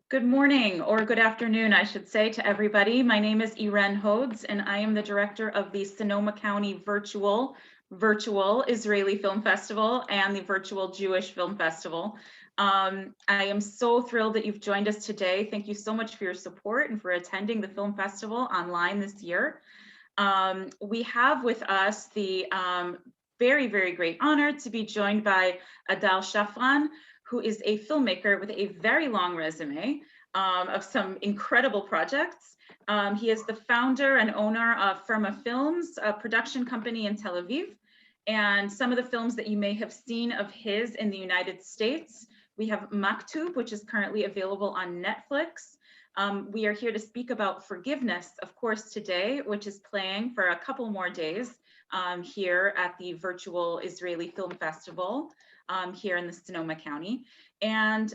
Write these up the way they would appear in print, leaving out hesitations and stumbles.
Good morning, or good afternoon, I should say, to everybody. My name is Irene Hodes, and I am the director of the Sonoma County Virtual Israeli Film Festival and the Virtual Jewish Film Festival. I am so thrilled that you've joined us today. Thank you so much for your support and for attending the film festival online this year. We have with us the very, very great honor to be joined by Adar Shafran, who is a filmmaker with a very long resume of some incredible projects. He is the founder and owner of Firma Films, a production company in Tel Aviv. And some of the films that you may have seen of his in the United States, we have Mactube, which is currently available on Netflix. We are here to speak about Forgiveness, of course, today, which is playing for a couple more days here at the Virtual Israeli Film Festival here in the Sonoma County. And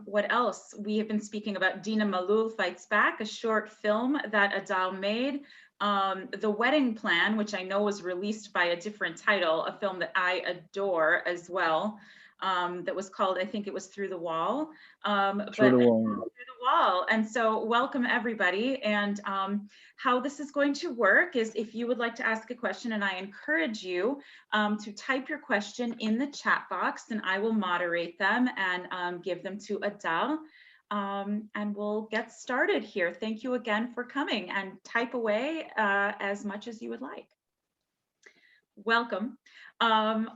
what else? We have been speaking about Dina Malul Fights Back, a short film that Adal made. The Wedding Plan, which I know was released by a different title, a film that I adore as well. That was called, I think it was Through the Wall. Through the wall. Through the Wall. And so welcome everybody. And how this is going to work is if you would like to ask a question, and I encourage you to type your question in the chat box, and I will moderate them and give them to Adal. And we'll get started here. Thank you again for coming, and type away as much as you would like. Welcome.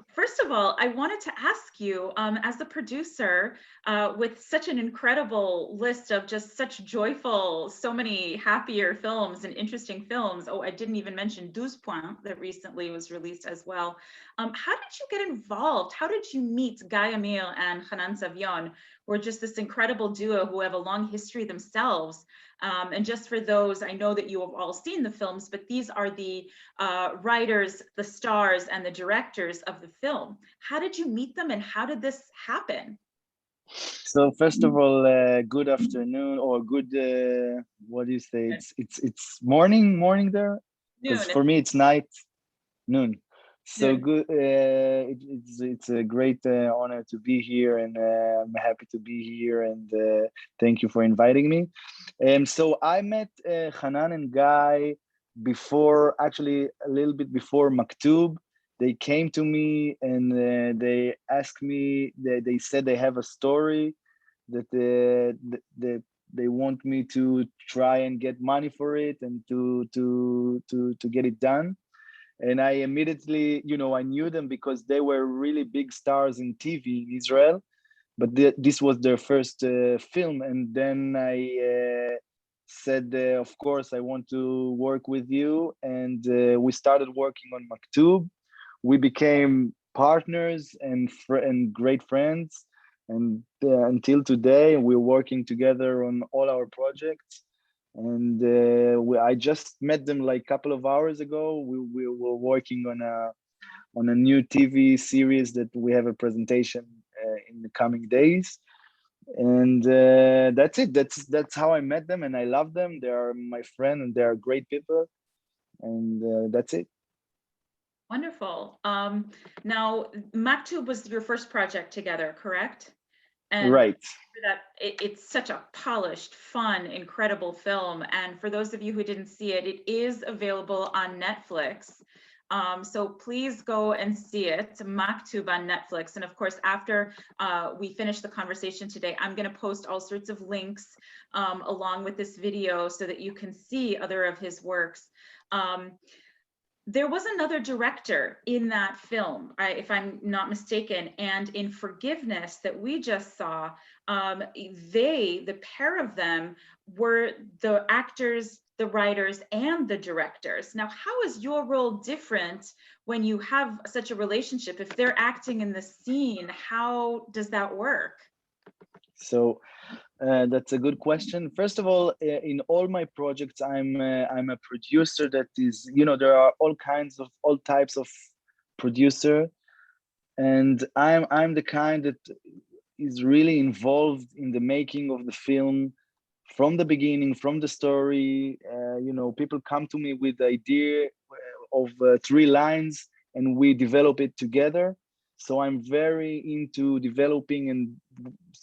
First of all, I wanted to ask you, as a producer with such an incredible list of just such joyful, so many happier films and interesting films. Oh, I didn't even mention Douze Points that recently was released as well. How did you get involved? How did you meet Guy Amir and Hanan Savion, who are just this incredible duo who have a long history themselves? And just for those, I know that you have all seen the films, but these are the writers, the stars, and the directors of the film. How did you meet them, and how did this happen? So first of all, good afternoon, or good. What do you say? It's morning there, because Noon. for me it's night, noon. So Noon. good. It's a great honor to be here, and I'm happy to be here. And thank you for inviting me. So I met Hanan and Guy before, actually a little bit before Mactube. They came to me and they asked me. They said they have a story that they want me to try and get money for it and to get it done. And I immediately, I knew them because they were really big stars in TV in Israel, but this was their first film. And then I said, of course, I want to work with you. And we started working on Mactube. We became partners and great friends. And until today, we're working together on all our projects. And I just met them like a couple of hours ago. We were working on a new TV series that we have a presentation in the coming days. And that's it. That's how I met them, and I love them. They are my friend, and they are great people. And that's it. Wonderful. Now, Mactube was your first project together, correct? And Right. that it's such a polished, fun, incredible film. And for those of you who didn't see it, it is available on Netflix. So please go and see it, Mactube on Netflix. And of course, after we finish the conversation today, I'm going to post all sorts of links along with this video so that you can see other of his works. There was another director in that film, if I'm not mistaken, and in Forgiveness that we just saw, the pair of them were the actors, the writers, and the directors. Now, how is your role different when you have such a relationship? If they're acting in the scene, how does that work? So that's a good question. First of all, in all my projects, I'm a producer. That is, there are all types of producer, and I'm the kind that is really involved in the making of the film from the beginning, from the story. People come to me with the idea of 3 lines, and we develop it together. So I'm very into developing and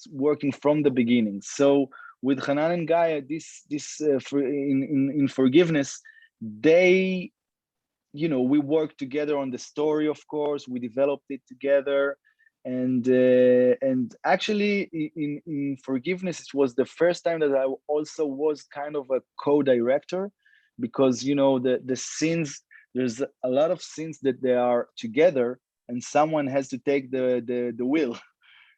working from the beginning. So with Hanan and Guy, in forgiveness, they, we worked together on the story. Of course, we developed it together, and actually, in forgiveness, it was the first time that I also was kind of a co-director, because the scenes, there's a lot of scenes that they are together, and someone has to take the wheel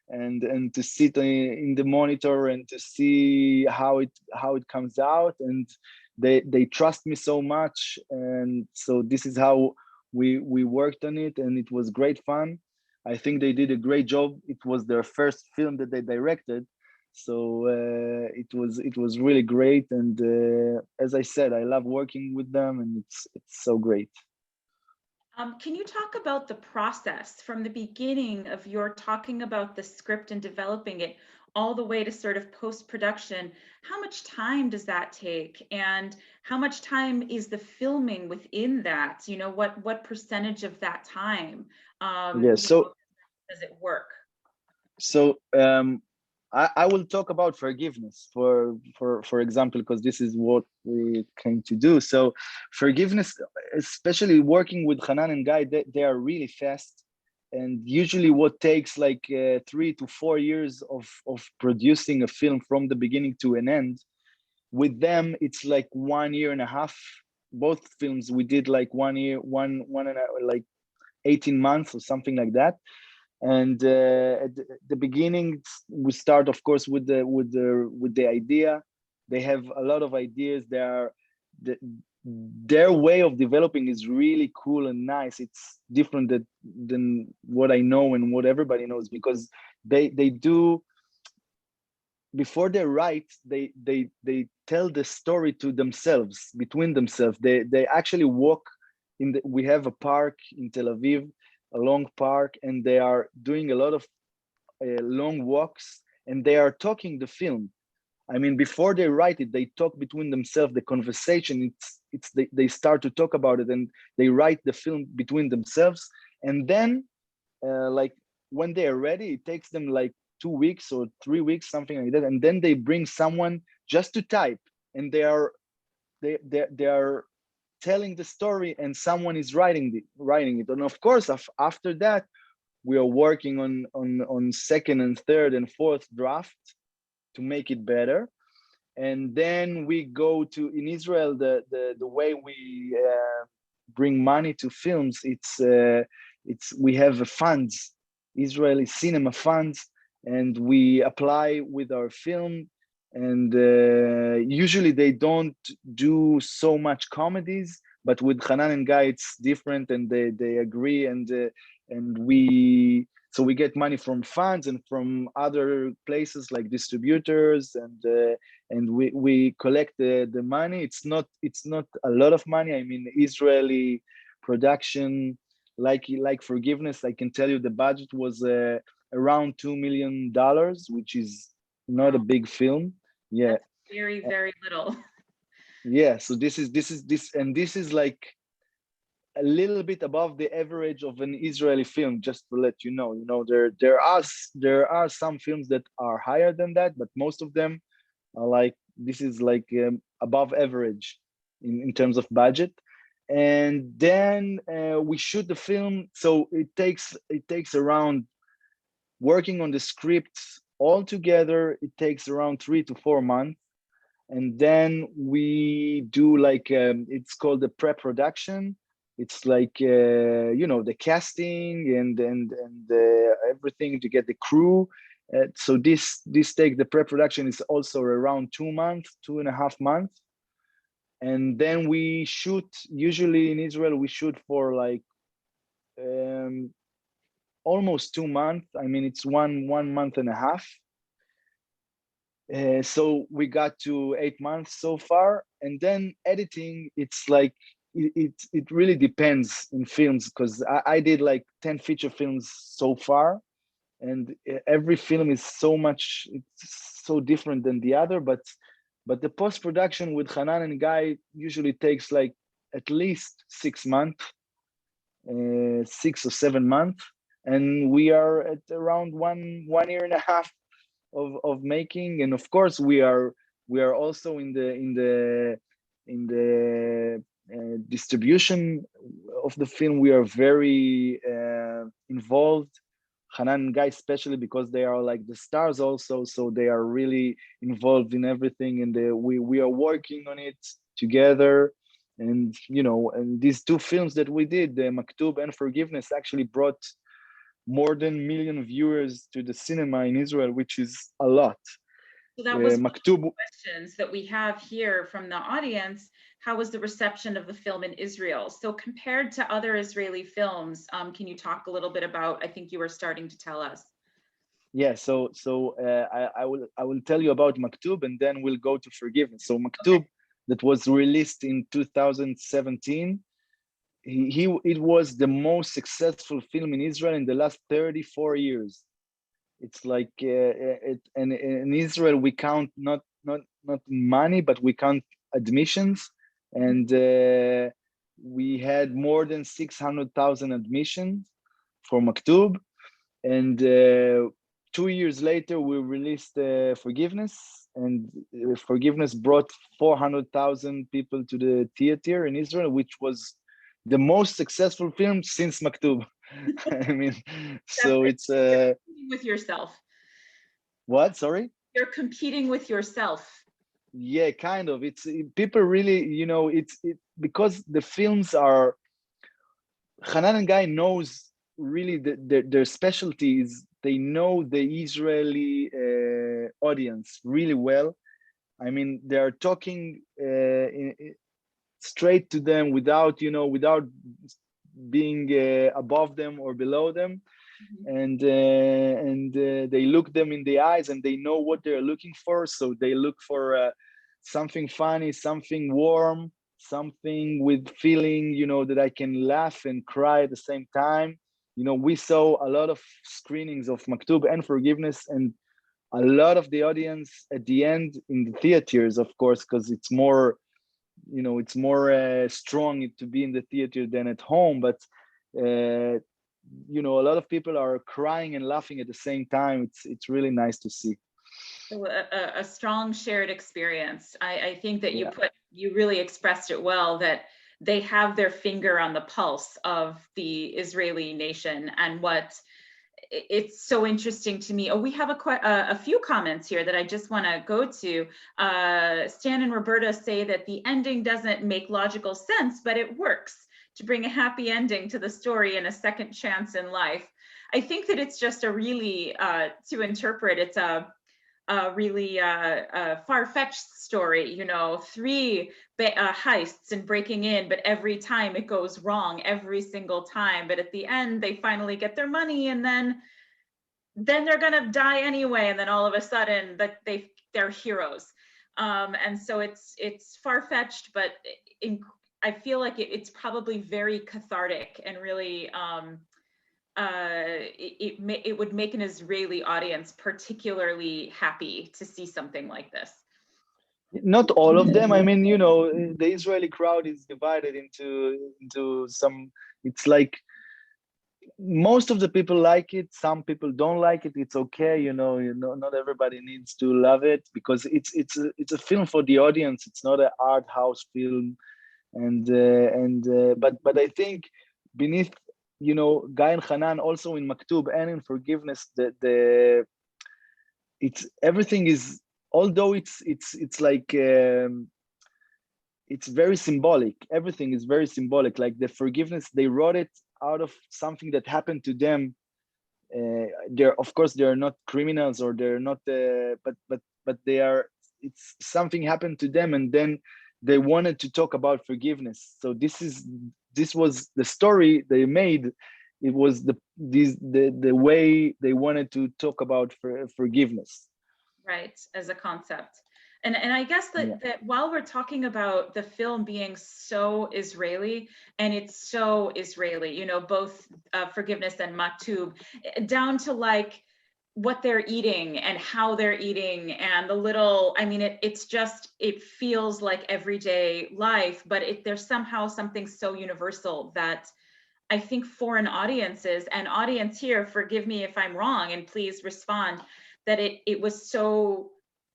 and to sit in the monitor and to see how it comes out, and they trust me so much, and so this is how we worked on it, and it was great fun. I think they did a great job. It was their first film that they directed, so it was really great, and as I said, I love working with them, and it's so great. Can you talk about the process from the beginning of your talking about the script and developing it all the way to sort of post-production? How much time does that take? And how much time is the filming within that? What percentage of that time Yeah, does it work? so I will talk about forgiveness for example, because this is what we came to do. So forgiveness, especially working with Hanan and Guy, they are really fast, and usually what takes like 3 to 4 years of producing a film from the beginning to an end, with them it's like 1 year and a half. Both films we did like 1 year, one and like 18 months or something like that. And at the beginning, we start, of course, with the idea. They have a lot of ideas. Their way of developing is really cool and nice. It's different than what I know and what everybody knows, because they do, before they write, they tell the story to themselves, between themselves. They actually walk we have a park in Tel Aviv, a long park, and they are doing a lot of long walks, and they are talking the film. I mean, before they write it, they talk between themselves. The conversation, they start to talk about it, and they write the film between themselves. And then, like when they are ready, it takes them like 2 weeks or 3 weeks, something like that. And then they bring someone just to type, and they are telling the story, and someone is writing it. And of course, after that, we are working on second and third and fourth draft to make it better. And then we go to, in Israel, the way we bring money to films, we have funds, Israeli cinema funds, and we apply with our film. And usually they don't do so much comedies, but with Hanan and Guy, it's different, and they agree, and so we get money from funds and from other places like distributors, and we collect the money. It's not a lot of money. I mean, Israeli production, like Forgiveness, I can tell you the budget was around $2 million, which is not a big film. Yeah. That's very, very little. Yeah. So this is like a little bit above the average of an Israeli film, just to let you know. There are some films that are higher than that, but most of them are like, this is like above average in terms of budget. And then we shoot the film. So it takes around, working on the script all together, it takes around 3 to 4 months. And then we do like, it's called the pre-production. It's like the casting and everything to get the crew. So this take, the pre-production, is also around 2 months, 2.5 months. And then we shoot, usually in Israel, we shoot for like almost 2 months. I mean, it's one month and a half. So we got to 8 months so far. And then editing, it's like, it really depends in films, because I did like 10 feature films so far, and every film is it's so different than the other. But the post-production with Hanan and Guy usually takes like at least 6 months, 6 or 7 months, and we are at around one year and a half of making, and of course we are also in the distribution of the film. We are very involved. Hanan and Guy, especially because they are like the stars also, so they are really involved in everything, and we are working on it together. And and these two films that we did, the Mactube and Forgiveness, actually brought more than million viewers to the cinema in Israel, which is a lot. So that was one of Mactube. the questions that we have here from the audience. How was the reception of the film in Israel? So compared to other Israeli films, can you talk a little bit about, I think you were starting to tell us. Yeah, so I will tell you about Mactube, and then we'll go to Forgiveness. So Mactube, okay, that was released in 2017. It was the most successful film in Israel in the last 34 years. It's like and in Israel we count not money, but we count admissions, and we had more than 600,000 admissions for Mactube, and 2 years later we released Forgiveness, and Forgiveness brought 400,000 people to the theater in Israel, which was the most successful film since Mactube. I mean, so it's competing with yourself. What? Sorry? You're competing with yourself. Yeah, kind of. It's people really, it's because the films are. Hanan and Guy knows really their specialty is they know the Israeli audience really well. I mean, they are talking straight to them without being above them or below them. And they look them in the eyes, and they know what they're looking for. So they look for something funny, something warm, something with feeling, that I can laugh and cry at the same time. We saw a lot of screenings of Mactube and Forgiveness, and a lot of the audience at the end in the theaters, of course, because it's more strong to be in the theater than at home, but a lot of people are crying and laughing at the same time. It's really nice to see. So a strong shared experience. I think that you really expressed it well, that they have their finger on the pulse of the Israeli nation. And what it's so interesting to me. Oh, we have a few comments here that I just want to go to. Stan and Roberta say that the ending doesn't make logical sense, but it works to bring a happy ending to the story and a second chance in life. I think that it's just a really, to interpret, it's a really far-fetched story, 3 heists and breaking in, but every time it goes wrong, every single time. But at the end, they finally get their money, and then they're gonna die anyway. And then all of a sudden, that they're heroes. And so it's far-fetched, but I feel like it's probably very cathartic and really. It would make an Israeli audience particularly happy to see something like this. Not all of them. I mean, the Israeli crowd is divided into some. It's like most of the people like it. Some people don't like it. It's okay. Not everybody needs to love it, because it's a film for the audience. It's not an art house film, but I think beneath, Guy and Hanan also in Mactube and in Forgiveness, it's everything is, although it's like it's very symbolic. Everything is very symbolic. Like the Forgiveness, they wrote it out of something that happened to them. Of course they're not criminals, or they're not, but they are. It's something happened to them, and then they wanted to talk about forgiveness. So this was the story they made. It was the way they wanted to talk about forgiveness. Right, as a concept. And I guess that while we're talking about the film being so Israeli, and it's so Israeli, both Forgiveness and Mactube, down to like what they're eating and how they're eating, and the little, I mean, it feels like everyday life, but there's somehow something so universal that I think foreign audiences, and audience here, forgive me if I'm wrong, and please respond, that it was so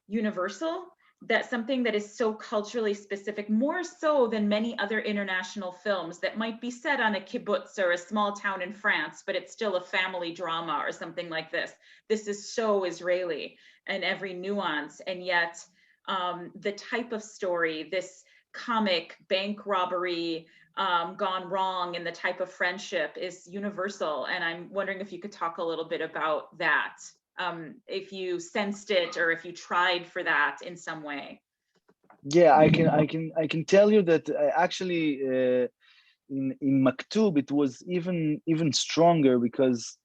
universal, that something that is so culturally specific, more so than many other international films that might be set on a kibbutz or a small town in France, but it's still a family drama or something like this. This is so Israeli in every nuance, and yet the type of story, this comic bank robbery gone wrong, and the type of friendship is universal. And I'm wondering if you could talk a little bit about that. If you sensed it or if you tried for that in some way. Yeah, I can tell you that actually in Mactube it was even stronger, because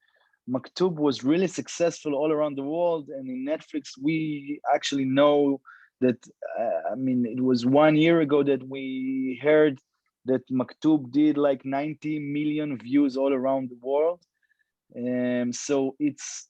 Mactube was really successful all around the world, and in Netflix we actually know that I mean, it was 1 year ago that we heard that Mactube did like 90 million views all around the world. So it's,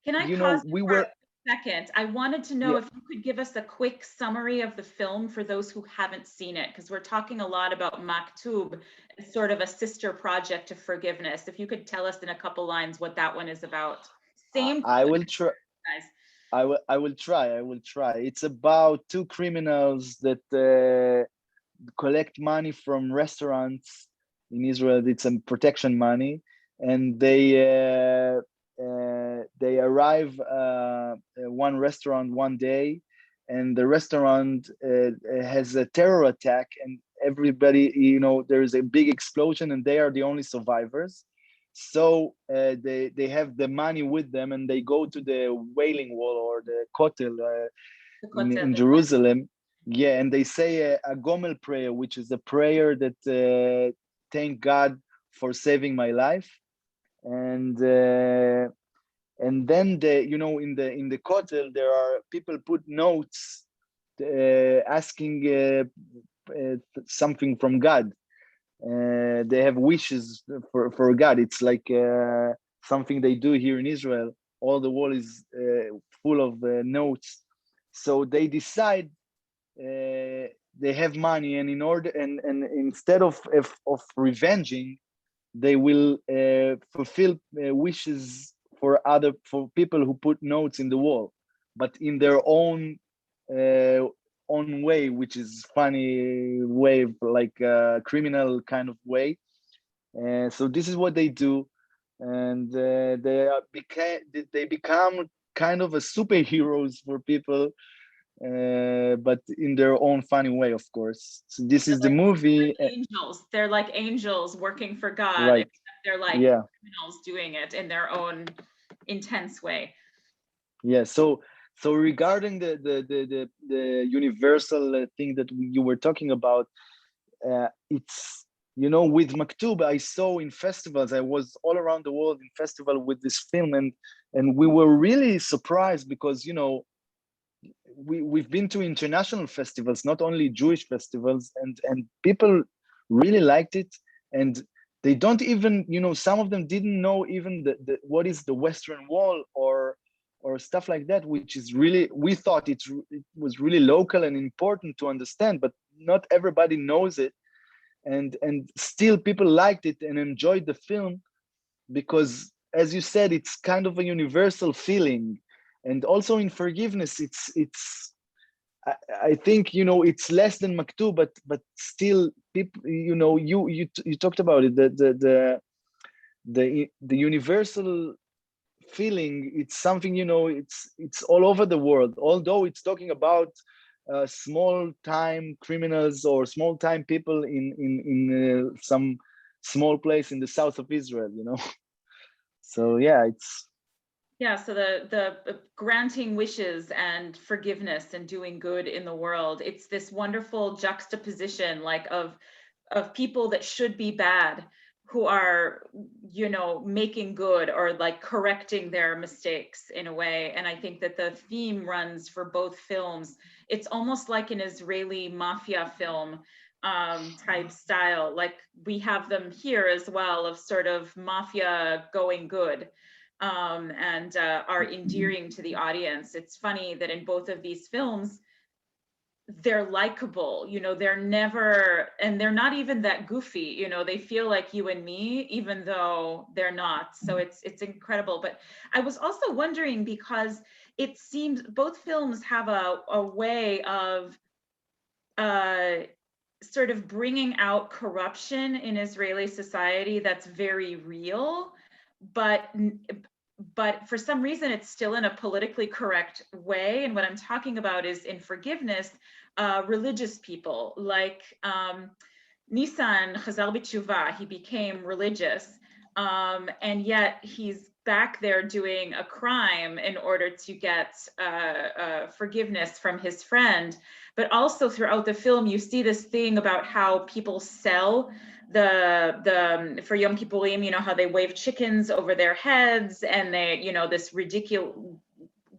Can I you pause know, we for were, a second? I wanted to know yeah. if you could give us a quick summary of the film for those who haven't seen it, because we're talking a lot about Mactube as sort of a sister project to Forgiveness. If you could tell us in a couple lines what that one is about. Same I will try. guys. I will try. I will try. It's about two criminals that collect money from restaurants in Israel. It's some protection money, and they arrive one restaurant one day, and the restaurant has a terror attack, and everybody, you know, there is a big explosion, and they are the only survivors. So they have the money with them, and they go to the Wailing Wall or the Kotel in Jerusalem. Yeah, and they say a Gomel prayer, which is a prayer that thank God for saving my life. And then you know, in the Kotel there are people put notes asking something from God. They have wishes for God. It's like something they do here in Israel. All the wall is full of notes. So they decide they have money, and in order and instead of revenging, they will fulfill wishes for people who put notes in the wall, but in their uh, own way, which is funny way, like a criminal kind of way. So this is what they do, and they become kind of a superheroes for people, but in their own funny way, of course. So this is the movie. Angels. They're like angels working for God. Right. Except they're like Yeah. criminals doing it in their own intense way. Yeah. So regarding the universal thing that you were talking about, it's, you know, with Mactube, I saw in festivals. I was all around the world in festival with this film, and we were really surprised because, you know, we've been to international festivals, not only Jewish festivals, and people really liked it. And they don't even, you know, some of them didn't know even the what is the Western Wall or stuff like that, which is really, we thought it was really local and important to understand, but not everybody knows it. And still people liked it and enjoyed the film because, as you said, it's kind of a universal feeling. And also in Forgiveness, it's I think, you know, it's less than Mactube, but still people, you know, you talked about it, the universal feeling. It's something, you know, it's all over the world, although it's talking about small time criminals or small time people in some small place in the south of Israel, you know. So yeah, it's, Yeah, so the granting wishes and forgiveness and doing good in the world, it's this wonderful juxtaposition, like of people that should be bad, who are, you know, making good or like correcting their mistakes in a way. And I think that the theme runs for both films. It's almost like an Israeli mafia film type style, like we have them here as well, of sort of mafia going good, and are endearing to the audience. It's funny that in both of these films, they're likable, you know, they're never, and they're not even that goofy, you know, they feel like you and me, even though they're not. So it's incredible. But I was also wondering, because it seems both films have a way of sort of bringing out corruption in Israeli society that's very real, but for some reason it's still in a politically correct way. And what I'm talking about is in Forgiveness, religious people like Nisan Chazal B'Tshuva, he became religious, and yet he's back there doing a crime in order to get forgiveness from his friend. But also throughout the film, you see this thing about how people sell the for Yom Kippurim, you know, how they wave chickens over their heads, and they, you know, this ridiculous,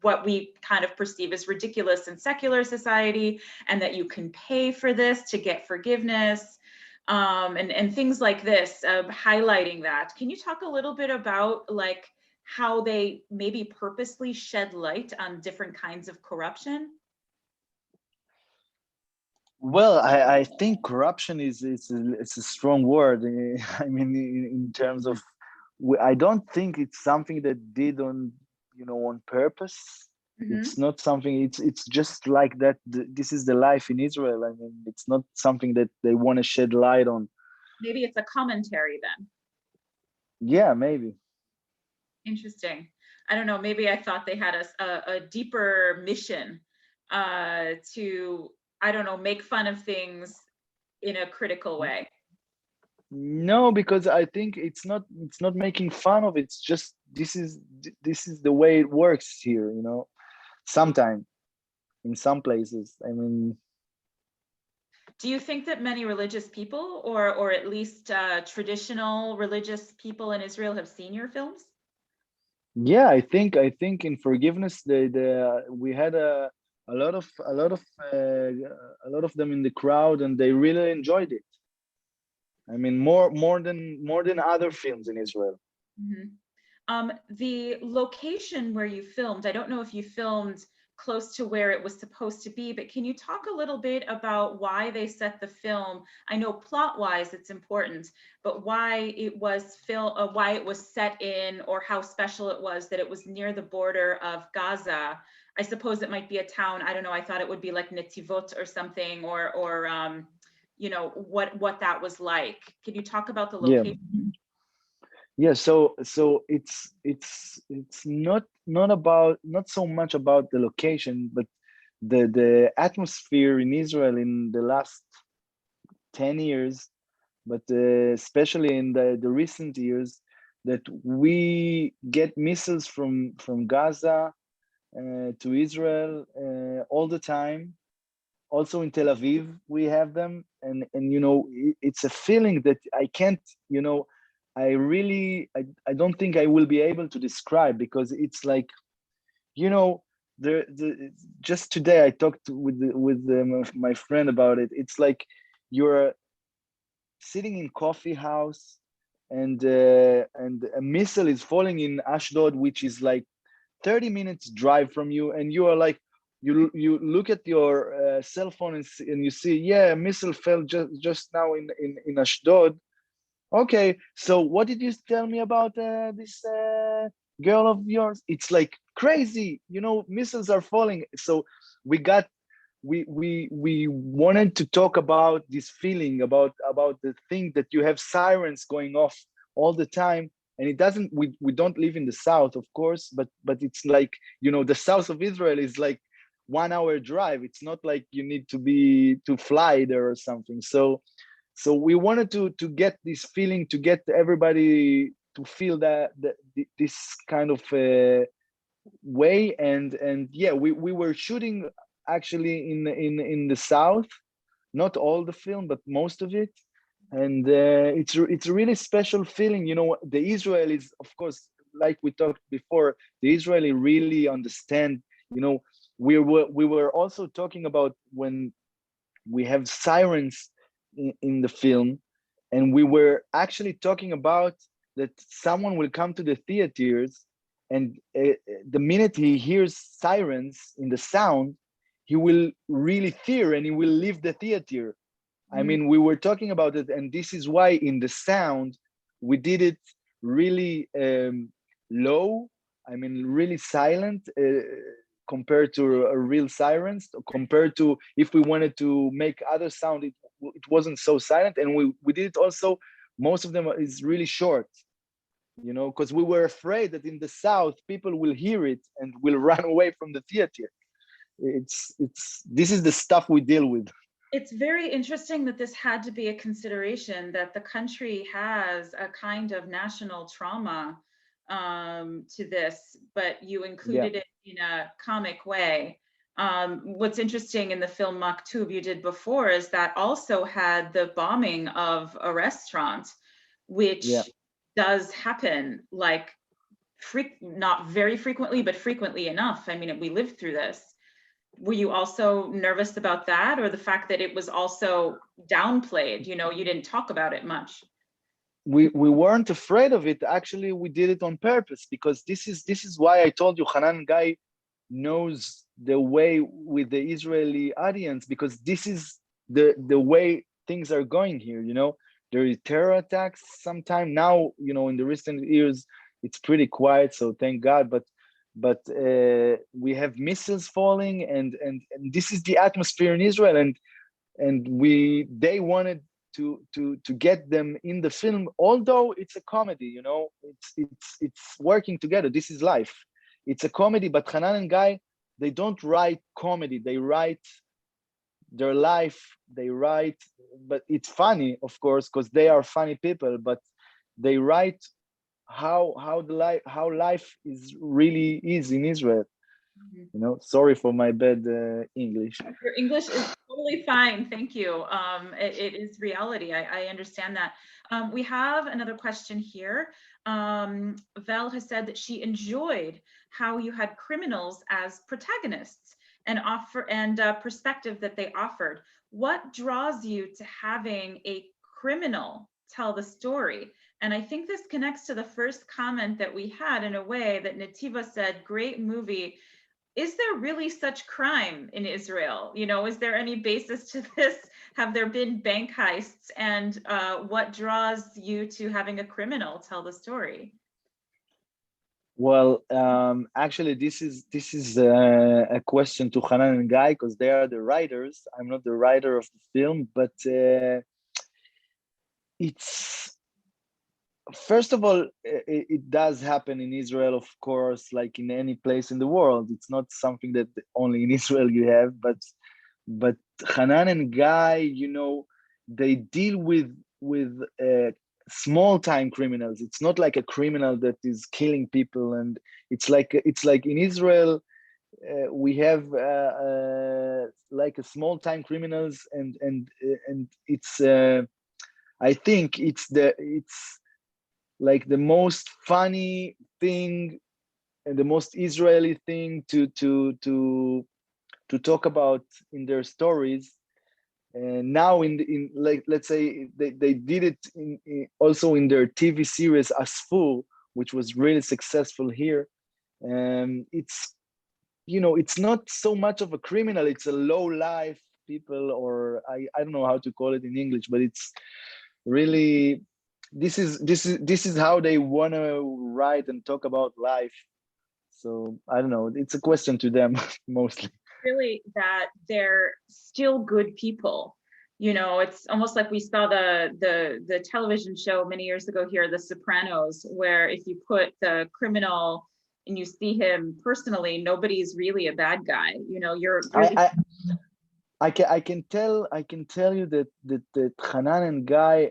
what we kind of perceive as ridiculous in secular society, and that you can pay for this to get forgiveness, and things like this, highlighting that. Can you talk a little bit about like how they maybe purposely shed light on different kinds of corruption? Well, I think corruption is it's a strong word. I mean, in terms of, I don't think it's something that did on, you know, on purpose. Mm-hmm. It's not something. It's just like that. This is the life in Israel. I mean, it's not something that they want to shed light on. Maybe it's a commentary then. Yeah, maybe. Interesting. I don't know. Maybe I thought they had a deeper mission to, I don't know, make fun of things in a critical way. No, because I think it's not making fun of it. It's just this is the way it works here, you know. Sometimes in some places. I mean, Do you think that many religious people, or at least traditional religious people in Israel, have seen your films? yeah, I think in Forgiveness the we had a lot of a lot of them in the crowd, and they really enjoyed it. I mean, more than other films in Israel. Mm-hmm. The location where you filmed, I don't know if you filmed close to where it was supposed to be, but can you talk a little bit about why they set the film? I know plot-wise it's important, but why it was why it was set in, or how special it was that it was near the border of Gaza. I suppose it might be a town. I don't know. I thought it would be like Netivot or something, or you know, what that was like. Can you talk about the Yeah, location? yeah. So it's not about, not so much about the location, but the atmosphere in Israel in the last 10 years, but especially in the recent years, that we get missiles from Gaza to Israel all the time. Also in Tel Aviv, we have them, and you know, it's a feeling that I can't, you know, I don't think I will be able to describe, because it's like, you know, the just today I talked with my friend about it. It's like you're sitting in coffee house, and a missile is falling in Ashdod, which is like 30 minutes drive from you, and you are like, you look at your cell phone, and you see, yeah, a missile fell just now in Ashdod. Okay, so what did you tell me about this girl of yours? It's like crazy, you know, missiles are falling. So we got we wanted to talk about this feeling, about the thing that you have sirens going off all the time, and it doesn't, we don't live in the south, of course, but it's like, you know, the south of Israel is like 1 hour drive. It's not like you need to fly there or something. So we wanted to get this feeling, to get everybody to feel that this kind of way, and yeah, we were shooting actually in the south, not all the film, but most of it, and it's a really special feeling. You know, the Israelis, of course, like we talked before, the Israeli really understand. You know, we were also talking about when we have sirens in the film, and we were actually talking about that someone will come to the theaters, and the minute he hears sirens in the sound, he will really fear and he will leave the theater. I mean, we were talking about it, and this is why in the sound we did it really low. I mean, really silent compared to a real sirens. Compared to if we wanted to make other sound, it wasn't so silent, and we did it also. Most of them is really short, you know, because we were afraid that in the South people will hear it and will run away from the theater. It's this is the stuff we deal with. It's very interesting that this had to be a consideration, that the country has a kind of national trauma to this, but you included it in a comic way. What's interesting in the film Mactube you did before is that also had the bombing of a restaurant, which does happen, like not very frequently, but frequently enough. I mean, we lived through this. Were you also nervous about that, or the fact that it was also downplayed? You know, you didn't talk about it much. We weren't afraid of it. Actually, we did it on purpose, because this is why I told you Hanan Guy knows the way with the Israeli audience, because this is the way things are going here. You know, there is terror attacks sometime now. You know, in the recent years, it's pretty quiet, so thank God. But we have missiles falling, and this is the atmosphere in Israel, and they wanted to get them in the film, although it's a comedy. You know, it's working together. This is life. It's a comedy, but Hanan and Guy, they don't write comedy. They write their life. They write, but it's funny, of course, because they are funny people. But they write how life is really is in Israel. You know, sorry for my bad English. Your English is totally fine, thank you. It is reality, I understand that. We have another question here. Vel has said that she enjoyed how you had criminals as protagonists and perspective that they offered. What draws you to having a criminal tell the story? And I think this connects to the first comment that we had, in a way, that Nativa said, great movie. Is there really such crime in Israel? You know, is there any basis to this? Have there been bank heists? And what draws you to having a criminal tell the story? Well, actually, this is a question to Hanan and Guy, because they are the writers. I'm not the writer of the film, but it's, first of all, it does happen in Israel, of course, like in any place in the world. It's not something that only in Israel you have, but Hanan and Guy, you know, they deal with small time criminals. It's not like a criminal that is killing people, and it's like in Israel we have like a small time criminals, and it's I think it's like the most funny thing and the most Israeli thing to talk about in their stories. And now in like, let's say they did it also in their TV series Asfu, which was really successful here. It's, you know, it's not so much of a criminal, it's a low life people, or I don't know how to call it in English, but it's really, this is how they want to write and talk about life. So I don't know, it's a question to them mostly. Really, that they're still good people. You know, it's almost like we saw the television show many years ago here, The Sopranos, where if you put the criminal and you see him personally, nobody's really a bad guy. You know, I can tell you that Hanan and Guy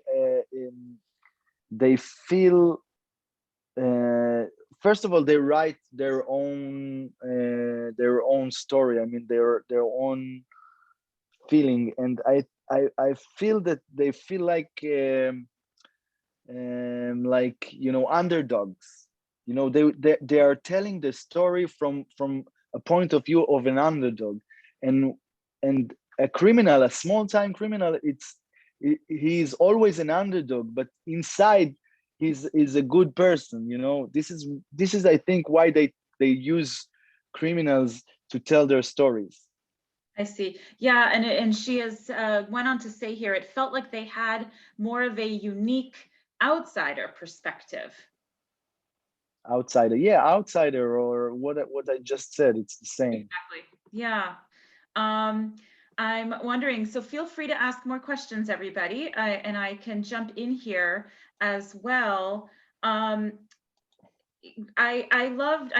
they feel, first of all, they write their own story. I mean, their own feeling, and I feel that they feel like you know, underdogs. You know, they are telling the story from a point of view of an underdog, and a criminal, a small time criminal, he's always an underdog, but inside he's a good person. You know, this is I think why they use criminals to tell their stories. I see. Yeah, and she has went on to say here, it felt like they had more of a unique outsider perspective. Outsider, yeah, outsider, or what I just said, it's the same. Exactly. Yeah. Um, I'm wondering, so feel free to ask more questions, everybody, and I can jump in here as well. I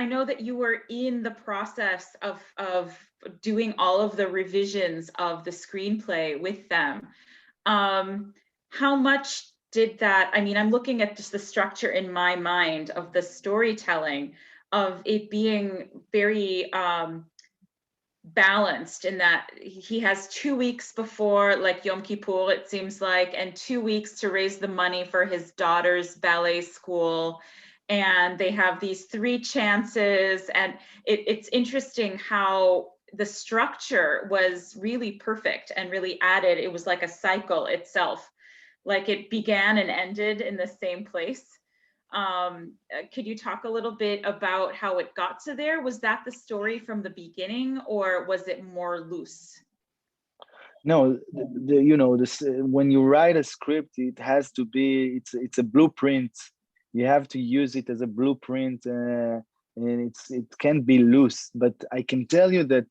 know that you were in the process of doing all of the revisions of the screenplay with them. How much did that, I mean, I'm looking at just the structure in my mind of the storytelling, of it being very balanced, in that he has 2 weeks before, like, Yom Kippur, it seems like, and 2 weeks to raise the money for his daughter's ballet school. And they have these 3 chances. And it's interesting how the structure was really perfect and really added. It was like a cycle itself, like it began and ended in the same place. Could you talk a little bit about how it got to there? Was that the story from the beginning, or was it more loose? No, you know, this when you write a script, it has to be, it's a blueprint. You have to use it as a blueprint, and it can't be loose. But I can tell you that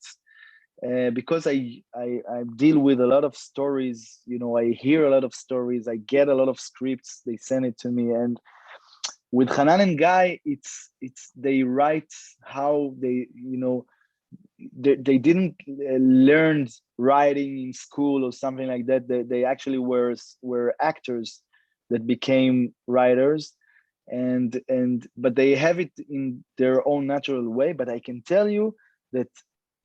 because I deal with a lot of stories, you know, I hear a lot of stories, I get a lot of scripts, they send it to me, and with Hanan and Guy, it's they write how they, you know, they didn't learn writing in school or something like that. They actually were actors that became writers, and but they have it in their own natural way. But I can tell you that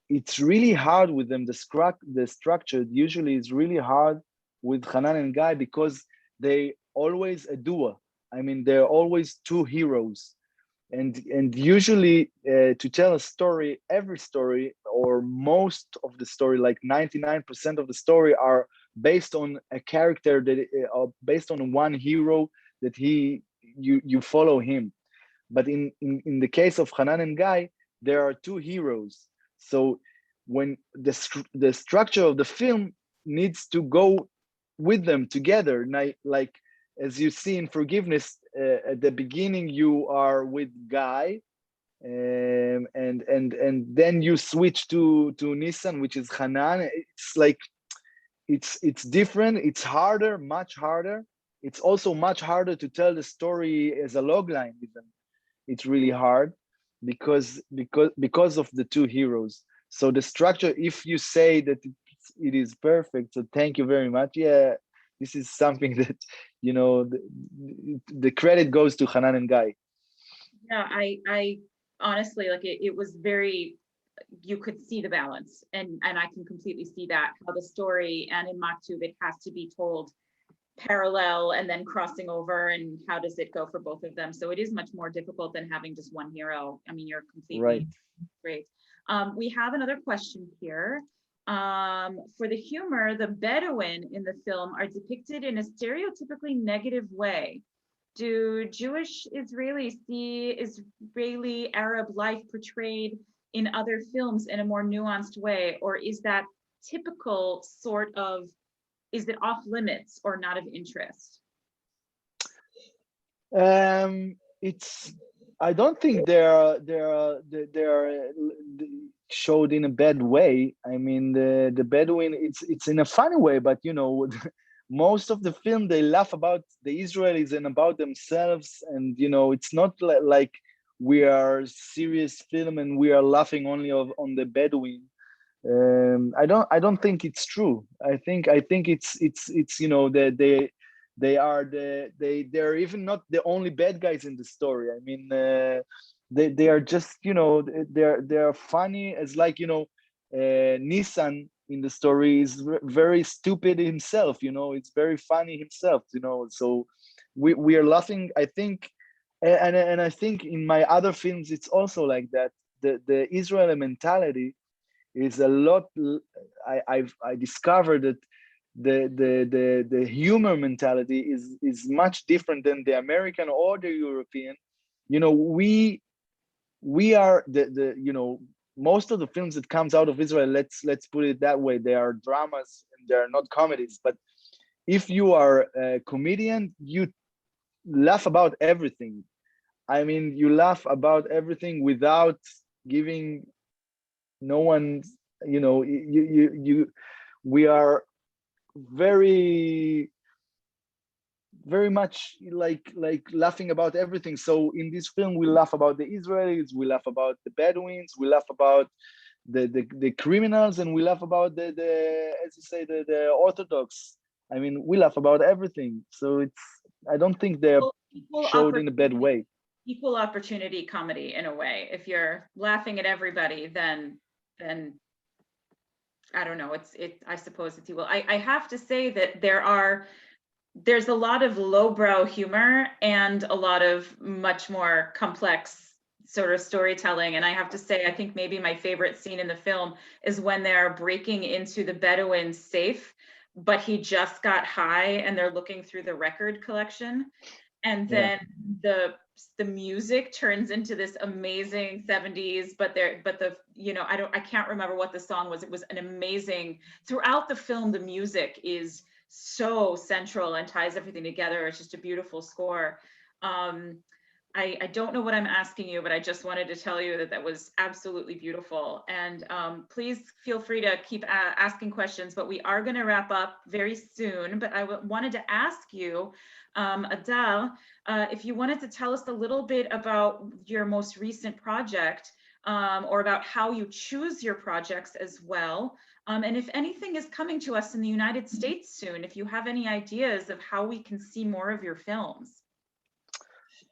it's really hard with them. The structure usually is really hard with Hanan and Guy because they always a duo. I mean, they're always two heroes, and usually to tell a story, every story or most of the story, like 99% of the story, are based on a character that based on one hero that you follow him. But in the case of Hanan and Guy, there are two heroes. So when the structure of the film needs to go with them together, like as you see in Forgiveness, at the beginning you are with Guy, and then you switch to Nissan, which is Hanan. It's like it's different. It's harder, much harder. It's also much harder to tell the story as a log line with them. It's really hard because of the two heroes. So the structure, if you say that it is perfect, so thank you very much. Yeah, this is something that, you know, the credit goes to Hanan and Guy. Yeah, I honestly, like, it was very, you could see the balance, and I can completely see that, how the story, and in Mactube it has to be told parallel and then crossing over, and how does it go for both of them. So it is much more difficult than having just one hero. I mean, you're completely Right. great. We have another question here. For the humor, the Bedouin in the film are depicted in a stereotypically negative way. Do Jewish Israelis see Israeli Arab life portrayed in other films in a more nuanced way, or is that typical sort of, is it off limits or not of interest? It's, I don't think they're showed in a bad way. I mean, the Bedouin, it's in a funny way, but you know, most of the film they laugh about the Israelis and about themselves, and you know, it's not like we are serious film and we are laughing only on the Bedouin. I don't think it's true. I think it's you know, they're even not the only bad guys in the story. I mean, they are just, you know, they're funny, as like, you know, Nissan in the story is very stupid himself. You know, it's very funny himself. You know, so we are laughing. I think, and I think in my other films it's also like that. The Israeli mentality is a lot. I discovered that the humor mentality is much different than the American or the European. You know, we are the you know, most of the films that comes out of Israel, let's put it that way, they are dramas and they are not comedies. But if you are a comedian, you laugh about everything. I mean, you laugh about everything without giving no one, we are very very much like laughing about everything. So in this film, we laugh about the Israelis, we laugh about the Bedouins, we laugh about the criminals, and we laugh about the as you say the Orthodox. I mean, we laugh about everything. So it's, I don't think they're showed in a bad way. Equal opportunity comedy in a way. If you're laughing at everybody, then I don't know. I suppose it's equal. I have to say that there's a lot of lowbrow humor and a lot of much more complex sort of storytelling. And I have to say, I think maybe my favorite scene in the film is when they're breaking into the Bedouin safe, but he just got high and they're looking through the record collection. And then the music turns into this amazing 70s, but I can't remember what the song was. It was an amazing, throughout the film, the music is so central and ties everything together. It's just a beautiful score. I don't know what I'm asking you, but I just wanted to tell you that was absolutely beautiful. And please feel free to keep asking questions, but we are going to wrap up very soon. But I wanted to ask you, Adar, if you wanted to tell us a little bit about your most recent project, or about how you choose your projects as well. And if anything is coming to us in the United States soon, if you have any ideas of how we can see more of your films.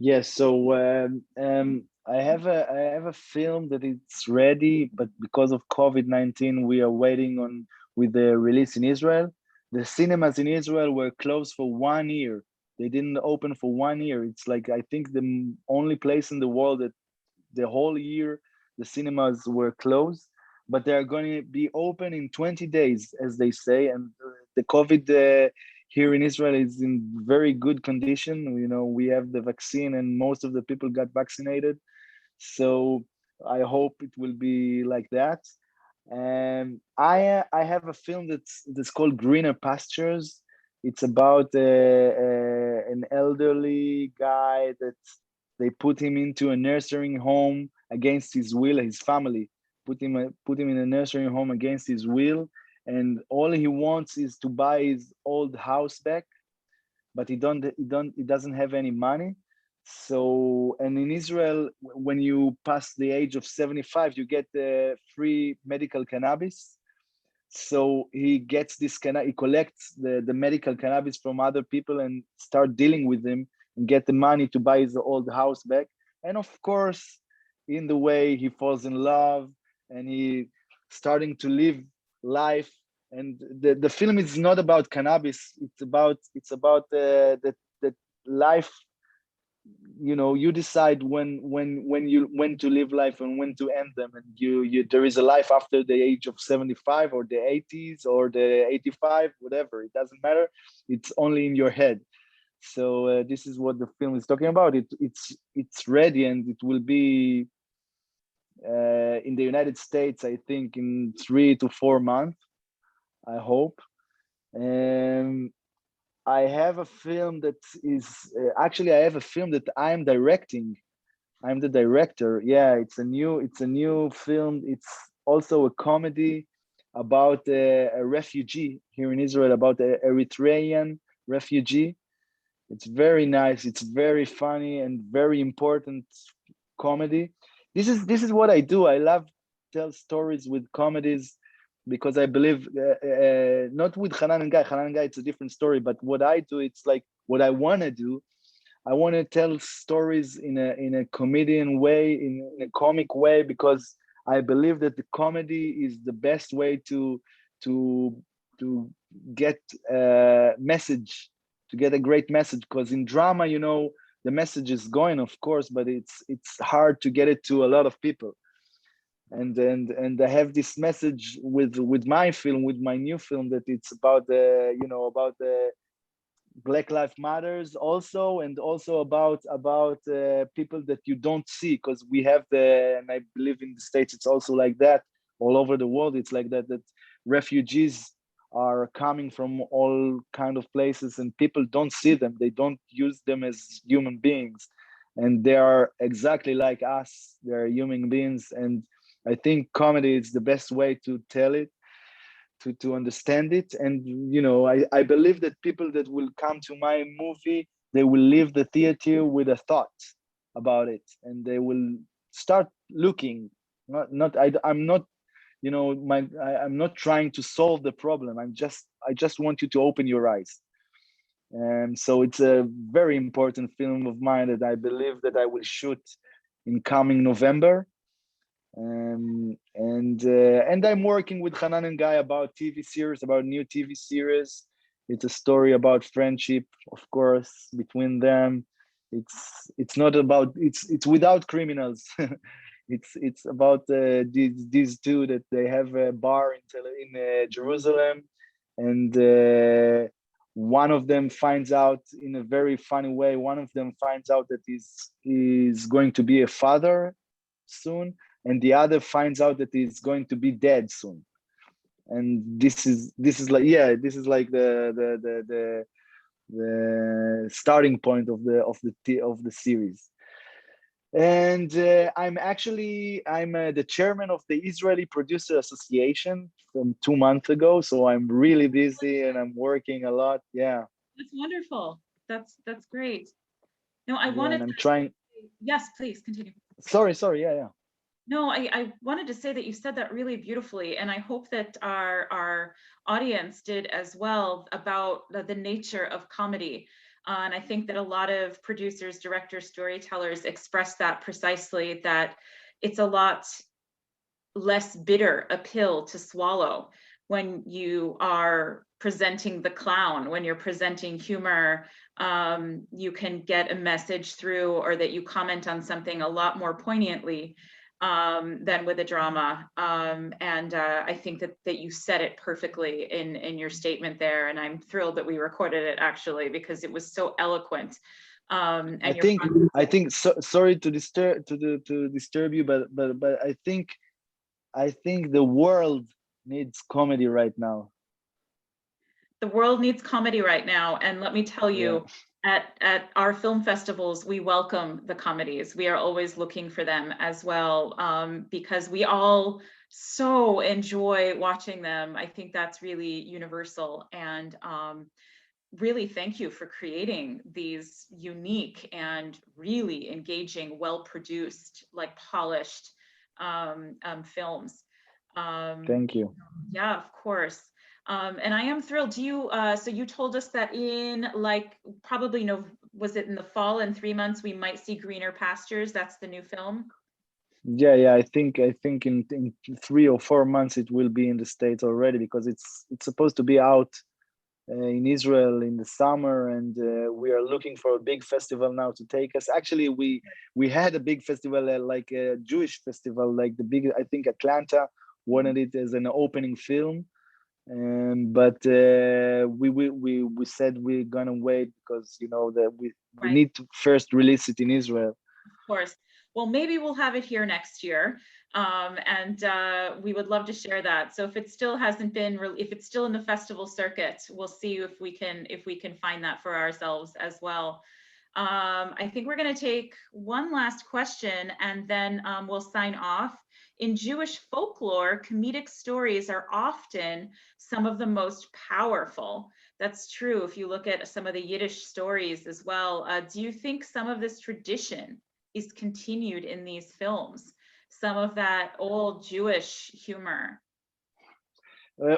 Yes, so I have a film that it's ready, but because of COVID-19, we are waiting on with the release in Israel. The cinemas in Israel were closed for 1 year. They didn't open for 1 year. It's like, I think the only place in the world that the whole year the cinemas were closed, but they are going to be open in 20 days, as they say. And the COVID here in Israel is in very good condition. You know, we have the vaccine and most of the people got vaccinated. So I hope it will be like that. And I have a film that's called Greener Pastures. It's about an elderly guy that they put him into a nursing home against his will. His family put him in a nursing home against his will, and all he wants is to buy his old house back, but he doesn't have any money. So, and in Israel, when you pass the age of 75, you get free medical cannabis. So he gets this he collects the medical cannabis from other people and start dealing with them and get the money to buy his old house back. And of course, in the way he falls in love and he starting to live life. And the film is not about cannabis. It's about the life. You know, you decide when to live life and when to end them, and you there is a life after the age of 75 or the 80s or the 85, whatever, it doesn't matter. It's only in your head. So this is what the film is talking about. It's ready, and it will be in the United States, I think, in 3 to 4 months, I hope. I have a film that is actually, I have a film that I'm directing. I'm the director. Yeah, it's a new film. It's also a comedy about a refugee here in Israel, about an Eritrean refugee. It's very nice. It's very funny and very important comedy. This is what I do. I love tell stories with comedies because I believe not with Hanan and Guy. Hanan and Guy, it's a different story. But what I do, it's like what I want to do. I want to tell stories in a comedian way, in a comic way, because I believe that the comedy is the best way to get a message, to get a great message. Because in drama, you know, the message is going, of course, but it's hard to get it to a lot of people. And I have this message with my film, with my new film, that it's about the Black Lives Matters also, and also about people that you don't see, because we have and I believe in the States it's also like that, all over the world it's like that, that refugees are coming from all kind of places and people don't see them, they don't use them as human beings, and they are exactly like us, they're human beings. And I think comedy is the best way to tell it, to understand it. And I believe that people that will come to my movie, they will leave the theater with a thought about it, and they will start looking. I'm not, I'm not trying to solve the problem. I just want you to open your eyes. And so it's a very important film of mine that I believe that I will shoot in coming November. And I'm working with Hanan and Guy about TV series, about new TV series. It's a story about friendship, of course, between them. It's not about it's without criminals. It's about these two that they have a bar in Jerusalem, and one of them finds out in a very funny way. One of them finds out that he's going to be a father soon, and the other finds out that he's going to be dead soon. And this is like, yeah, this is like the starting point of the series. And I'm the chairman of the Israeli Producer Association from 2 months ago, so I'm really busy and I'm working a lot. Yeah, That's wonderful. That's great. No, I yeah, wanted and I'm to, trying. yes, please continue. Sorry, yeah. No, I wanted to say that you said that really beautifully, and I hope that our audience did as well, about the nature of comedy. And I think that a lot of producers, directors, storytellers express that precisely, that it's a lot less bitter a pill to swallow when you are presenting the clown, when you're presenting humor. You can get a message through, or that you comment on something a lot more poignantly than with a drama. And I think that you said it perfectly in your statement there, and I'm thrilled that we recorded it, actually, because it was so eloquent. And I think sorry to disturb you, but I think the world needs comedy right now. The world needs comedy right now, and let me tell you, Yeah. at our film festivals, we welcome the comedies. We are always looking for them as well, because we all so enjoy watching them. I think that's really universal, and really thank you for creating these unique and really engaging, well-produced, like polished films. Thank you. Yeah, of course. And I am thrilled. So you told us that in, like, probably was it in the fall, in 3 months, we might see Greener Pastures? That's the new film? Yeah. I think in 3 or 4 months it will be in the States already, because it's supposed to be out in Israel in the summer, and we are looking for a big festival now to take us. Actually, we had a big festival, like a Jewish festival, like the big, I think Atlanta wanted it as an opening film. But we said we're gonna wait, because that we Right. need to first release it in Israel. Of course. Well, maybe we'll have it here next year. And we would love to share that. So if it still hasn't been, if it's still in the festival circuit, we'll see if we can find that for ourselves as well. I think we're going to take one last question, and then we'll sign off. In Jewish folklore, comedic stories are often some of the most powerful. That's true if you look at some of the Yiddish stories as well. Do you think some of this tradition is continued in these films? Some of that old Jewish humor?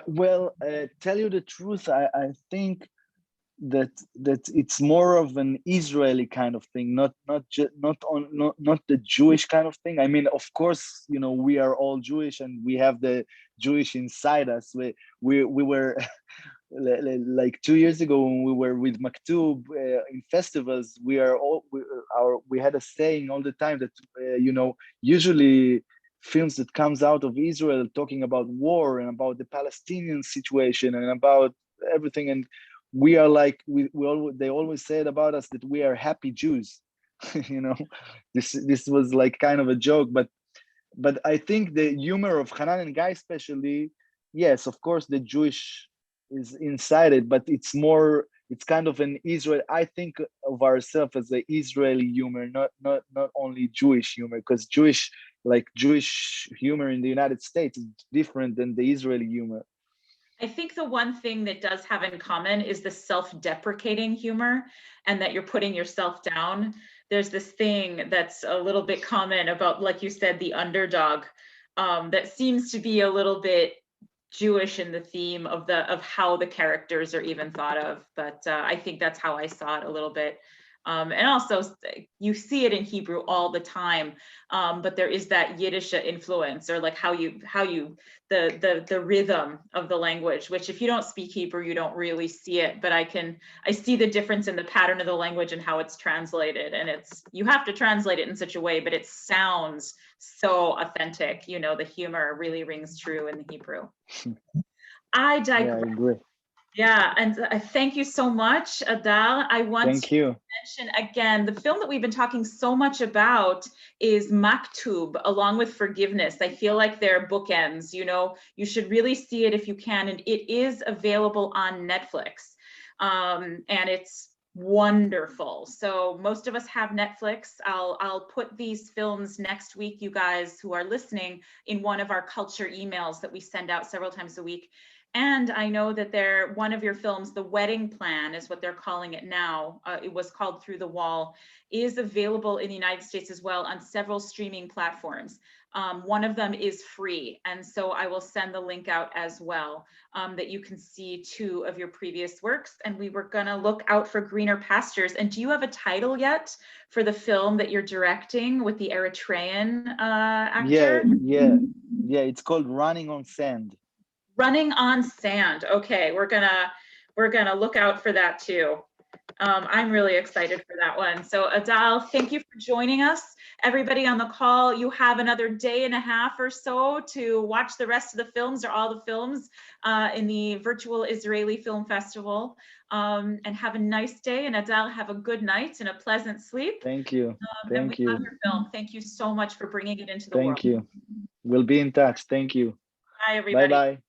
Well, tell you the truth, I think that it's more of an Israeli kind of thing, not the Jewish kind of thing. I mean, of course, we are all Jewish and we have the Jewish inside us. We were like 2 years ago when we were with Mactube in festivals. We had a saying all the time that usually films that comes out of Israel talking about war and about the Palestinian situation and about everything, and we are like, they always said about us that we are happy Jews. You know, this was like kind of a joke, but I think the humor of Hanan and Guy especially, yes, of course the Jewish is inside it, but it's more, it's kind of an Israel. I think of ourselves as the Israeli humor, not only Jewish humor, because Jewish humor in the United States is different than the Israeli humor. I think the one thing that does have in common is the self-deprecating humor, and that you're putting yourself down. There's this thing that's a little bit common about, like you said, the underdog, that seems to be a little bit Jewish in the theme of how the characters are even thought of. But I think that's how I saw it a little bit. And also, you see it in Hebrew all the time, but there is that Yiddish influence, or like the rhythm of the language, which if you don't speak Hebrew, you don't really see it. But I see the difference in the pattern of the language and how it's translated, and you have to translate it in such a way, but it sounds so authentic. You know, the humor really rings true in the Hebrew. I digress. Yeah, I agree. Yeah, and thank you so much, Adar. I want to mention again, the film that we've been talking so much about is Mactube, Along with Forgiveness. I feel like they're bookends. You know, you should really see it if you can, and it is available on Netflix, and it's wonderful. So most of us have Netflix. I'll put these films next week, you guys who are listening, in one of our culture emails that we send out several times a week. And I know that one of your films, The Wedding Plan is what they're calling it now. It was called Through the Wall, is available in the United States as well on several streaming platforms. One of them is free. And so I will send the link out as well, that you can see 2 of your previous works. And we were gonna look out for Greener Pastures. And do you have a title yet for the film that you're directing with the Eritrean actor? Yeah, it's called Running on Sand. Running on Sand. Okay, we're gonna look out for that too. I'm really excited for that one. So Adal, thank you for joining us. Everybody on the call, you have another day and a half or so to watch the rest of the films, or all the films, in the virtual Israeli Film Festival. And have a nice day. And Adal, have a good night and a pleasant sleep. Thank you. And we love your film. Thank you so much for bringing it into the world. Thank you. We'll be in touch. Thank you. Bye, everybody. Bye-bye.